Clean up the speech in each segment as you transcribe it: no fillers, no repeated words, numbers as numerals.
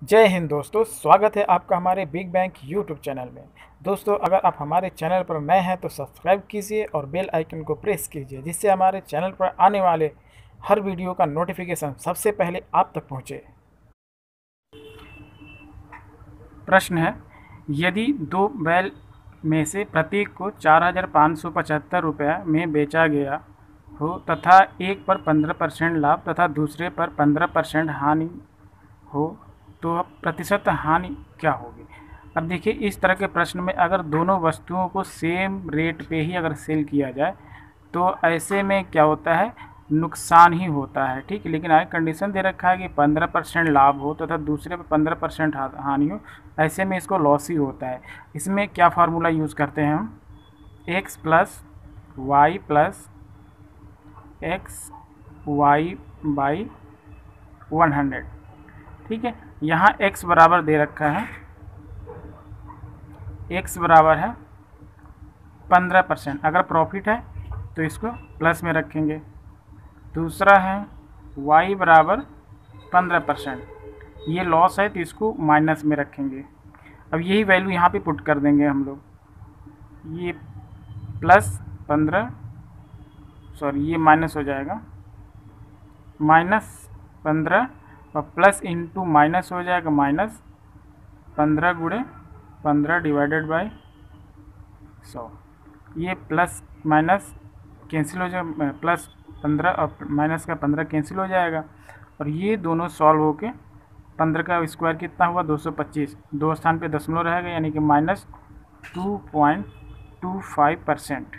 जय हिंद दोस्तों, स्वागत है आपका हमारे बिग बैंक यूट्यूब चैनल में। दोस्तों, अगर आप हमारे चैनल पर नए हैं तो सब्सक्राइब कीजिए और बेल आइकन को प्रेस कीजिए, जिससे हमारे चैनल पर आने वाले हर वीडियो का नोटिफिकेशन सबसे पहले आप तक पहुंचे। प्रश्न है, यदि दो बैल में से प्रत्येक को 4,575 रुपये में बेचा गया हो तथा एक पर 15% लाभ तथा दूसरे पर 15% हानि हो तो अब प्रतिशत हानि क्या होगी। अब देखिए, इस तरह के प्रश्न में अगर दोनों वस्तुओं को सेम रेट पे ही अगर सेल किया जाए तो ऐसे में क्या होता है, नुकसान ही होता है। ठीक है, लेकिन आगे कंडीशन दे रखा है कि 15% लाभ हो तथा दूसरे पे 15% हानि हो, ऐसे में इसको लॉस ही होता है। इसमें क्या फार्मूला यूज़ करते हैं हम, x plus y plus x y by 100। ठीक है, यहाँ x बराबर दे रखा है, x बराबर है 15%। अगर प्रॉफिट है तो इसको प्लस में रखेंगे। दूसरा है y बराबर 15%, ये लॉस है तो इसको माइनस में रखेंगे। अब यही वैल्यू यहाँ पे पुट कर देंगे हम लोग, ये प्लस 15, सॉरी ये माइनस हो जाएगा, -15 और प्लस इंटू माइनस हो जाएगा -15 गुणे 15 डिवाइडेड बाई 100। ये प्लस माइनस कैंसिल हो जाएगा, प्लस 15 और माइनस का 15 कैंसिल हो जाएगा और ये दोनों सॉल्व होके 15 का स्क्वायर कितना हुआ 225, दो स्थान पे दशमलव रहेगा, यानी कि -2.25%।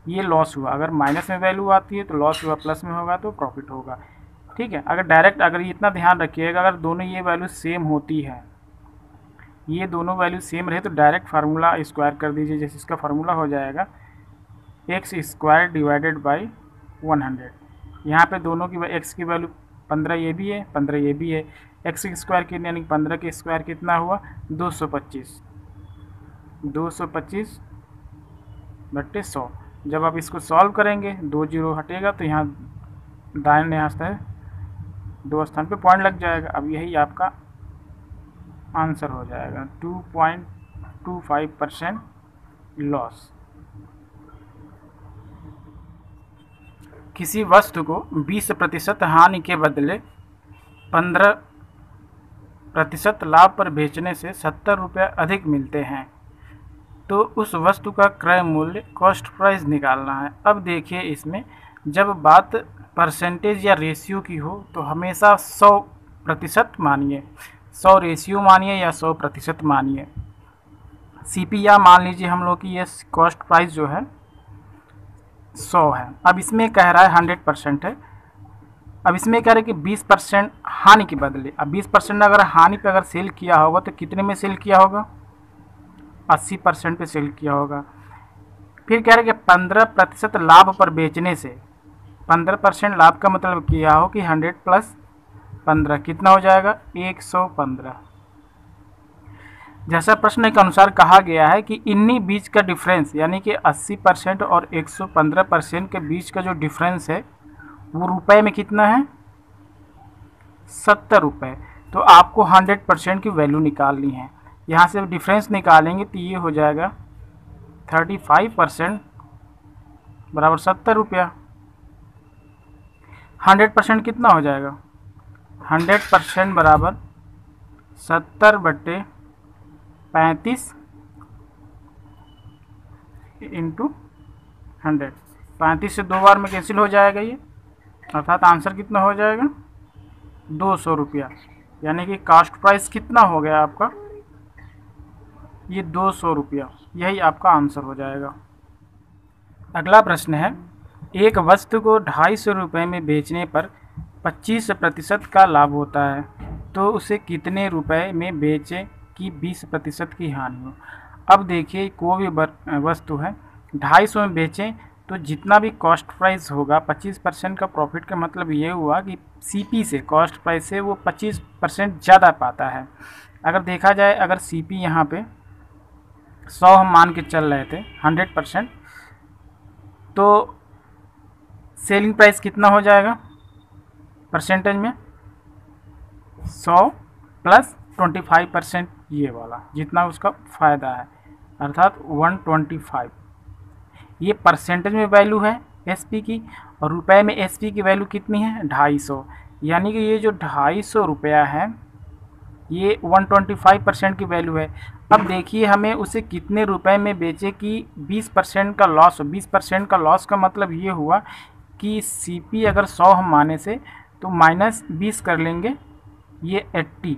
ये लॉस हुआ। अगर माइनस में वैल्यू आती है तो लॉस हुआ, प्लस में होगा तो प्रॉफिट होगा। ठीक है, अगर डायरेक्ट, अगर ये इतना ध्यान रखिएगा, अगर दोनों ये वैल्यू सेम होती है, ये दोनों वैल्यू सेम रहे तो डायरेक्ट फार्मूला स्क्वायर कर दीजिए। जैसे इसका फार्मूला हो जाएगा एक्स स्क्वायर डिवाइडेड बाई 100। यहाँ पे दोनों की एक्स की वैल्यू 15 ये भी है, 15 ये भी है, एक्स स्क्वायर के यानी 15 के स्क्वायर कितना हुआ 225, 225 बट्टे 100। जब आप इसको सॉल्व करेंगे 2 जीरो हटेगा तो यहाँ दाहिने हाथ है 2 स्थान पे पॉइंट लग जाएगा। अब यही आपका आंसर हो जाएगा, 2.25% लॉस। किसी वस्तु को 20% हानि के बदले 15% लाभ पर बेचने से 70 रुपये अधिक मिलते हैं, तो उस वस्तु का क्रय मूल्य कॉस्ट प्राइस निकालना है। अब देखिए, इसमें जब बात परसेंटेज या रेशियो की हो तो हमेशा 100% मानिए, 100 रेशियो मानिए या 100% मानिए। CP या मान लीजिए हम लोग की ये कॉस्ट प्राइस जो है 100 है। अब इसमें कह रहा है 100% है। अब इसमें कह रहे हैं कि 20% हानि के बदले। अब 20% अगर हानि पे अगर सेल किया होगा तो कितने में सेल किया होगा, 80% पे सेल किया होगा। फिर कह रहे हैं कि 15% लाभ पर बेचने से, 15% लाभ का मतलब किया हो कि 100 प्लस 15 कितना हो जाएगा 115। जैसा प्रश्न के अनुसार कहा गया है कि इन्हीं बीच का डिफरेंस, यानी कि 80% और 115% के बीच का जो डिफरेंस है वो रुपए में कितना है 70 रुपये। तो आपको 100% की वैल्यू निकालनी है। यहाँ से डिफरेंस निकालेंगे तो ये हो जाएगा 35% बराबर 70 रुपया। 100% कितना हो जाएगा, 100% बराबर 70 बट्टे 35 इंटू 100। 35 से 2 बार में कैंसिल हो जाएगा ये, अर्थात आंसर कितना हो जाएगा 200 रुपया। यानी कि कास्ट प्राइस कितना हो गया आपका, ये 200 रुपया। यही आपका आंसर हो जाएगा। अगला प्रश्न है, एक वस्तु को 250 रुपये में बेचने पर 25% का लाभ होता है, तो उसे कितने रुपए में बेचे कि 20% की हानि हो। अब देखिए, कोई भी वस्तु है 250 में बेचें तो जितना भी कॉस्ट प्राइस होगा 25% का प्रॉफिट का मतलब ये हुआ कि CP से, कॉस्ट प्राइस से वो 25% ज़्यादा पाता है। अगर देखा जाए, अगर CP यहाँ पे 100 हम मान के चल रहे थे 100%, तो सेलिंग प्राइस कितना हो जाएगा परसेंटेज में 100 प्लस 25% ये वाला जितना उसका फ़ायदा है, अर्थात 125। ये परसेंटेज में वैल्यू है एसपी की, और रुपए में एसपी की वैल्यू कितनी है 250। यानी कि ये जो 250 रुपया है ये 125% की वैल्यू है। अब देखिए हमें उसे कितने रुपए में बेचे कि 20% का लॉस हो। 20% का लॉस का मतलब ये हुआ कि सीपी अगर 100 हम माने से तो माइनस 20 कर लेंगे, ये 80,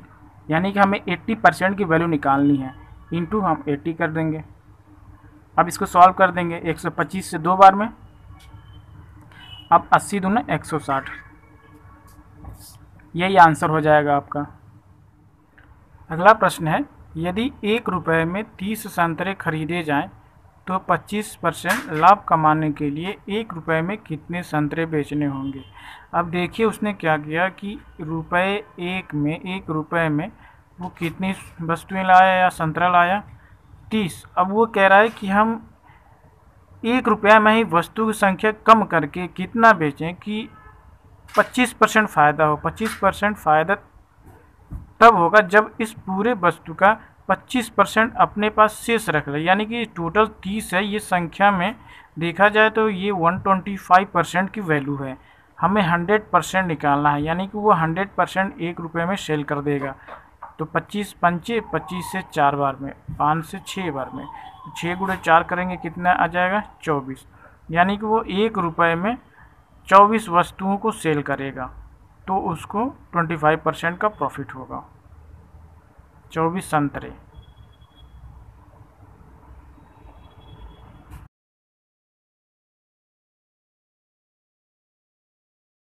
यानी कि हमें 80% की वैल्यू निकालनी है, इंटू हम 80 कर देंगे। अब इसको सॉल्व कर देंगे 125 से 2 बार में, अब 80 दूना 160, यही आंसर हो जाएगा आपका। अगला प्रश्न है, यदि 1 रुपये में 30 संतरे खरीदे जाएं तो 25% लाभ कमाने के लिए 1 रुपये में कितने संतरे बेचने होंगे। अब देखिए उसने क्या किया कि 1 रुपये में वो कितनी वस्तुएं लाया या संतरा लाया 30। अब वो कह रहा है कि हम 1 रुपया में ही वस्तु की संख्या कम करके कितना बेचें कि 25% फ़ायदा हो। 25% फ़ायदा तब होगा जब इस पूरे वस्तु का 25% अपने पास शेष रख ले, यानी कि टोटल 30 है। ये संख्या में देखा जाए तो ये 125% की वैल्यू है। हमें 100% निकालना है, यानी कि वो 100% 1 रुपये में सेल कर देगा। तो 25 पंचे 25 से 4 बार में, 5 से 6 बार में, 6 गुणे 4 करेंगे कितना आ जाएगा 24, यानी कि वो 1 रुपये में 24 वस्तुओं को सेल करेगा, तो उसको 25% का प्रॉफिट होगा। 24 संतरे।